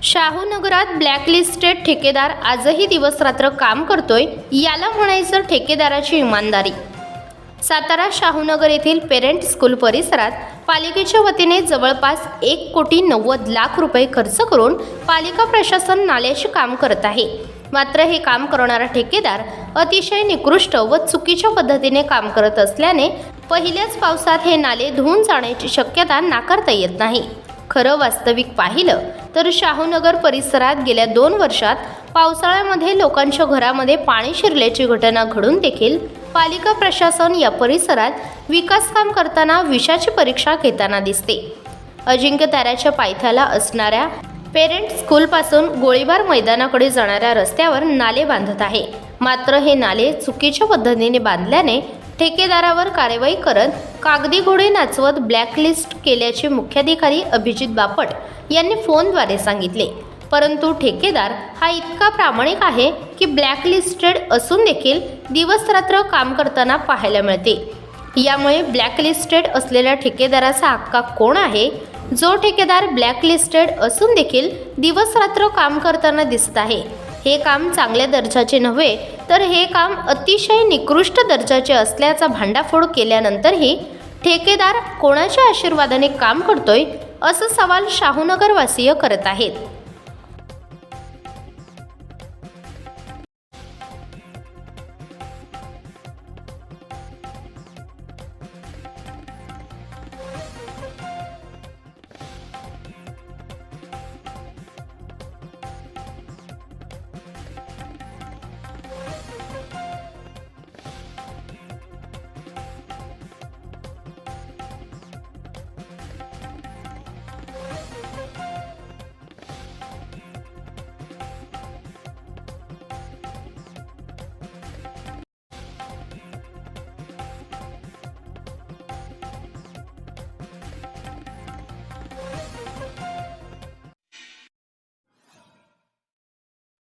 शाहूनगरात blacklisted ठेकेदार आजही दिवसरात्र काम करतोय, याला म्हणायचं ठेकेदाराची इमानदारी। सातारा शाहूनगर येथील पेरेंट स्कूल परिसरात पालिकेच्या वतीने जवळपास 1,90,00,000 रुपये खर्च करून पालिका प्रशासन नाल्याचे काम करत आहे। मात्र हे काम करणारा ठेकेदार अतिशय निकृष्ट व चुकीच्या पद्धतीने काम करत असल्याने पहिल्याच पावसात हे नाले धुवून जाण्याची शक्यता नाकारता येत नाही। खरं वास्तविक पाहिलं तर शाहूनगर परिसरात गेल्या 2 वर्षात पावसाळ्यामध्ये लोकांच्या घरामध्ये पाणी शिरल्याची घटना घडून देखील पालिका प्रशासन या परिसरात विकास काम करताना विषाची परीक्षा घेताना दिसते। अजिंक्य ताऱ्याच्या पायथ्याला असणाऱ्या पेरेंट स्कूलपासून गोळीबार मैदानाकडे जाणाऱ्या रस्त्यावर नाले बांधत आहे। मात्र हे नाले चुकीच्या पद्धतीने बांधल्याने ठेकेदारावर कारवाई करत कागदी घोडे नाचवत ब्लॅकलिस्ट केल्याचे मुख्याधिकारी अभिजित बापट यांनी फोनद्वारे सांगितले। परंतु ठेकेदार हा इतका प्रामाणिक आहे की ब्लॅकलिस्टेड असून देखील दिवसरात्र काम करताना पाहायला मिळते। यामुळे ब्लॅकलिस्टेड असलेल्या ठेकेदाराचा हक्का कोण आहे? जो ठेकेदार ब्लॅकलिस्टेड असून देखील दिवसरात्र काम करताना दिसत आहे, हे काम चांगल्या दर्जाचे नव्हे तर हे काम अतिशय निकृष्ट दर्जाचे असल्याचा भांडाफोड केल्यानंतरही ठेकेदार कोणाच्या आशीर्वादाने काम करतोय, असा सवाल शाहूनगरवासीय करत आहेत।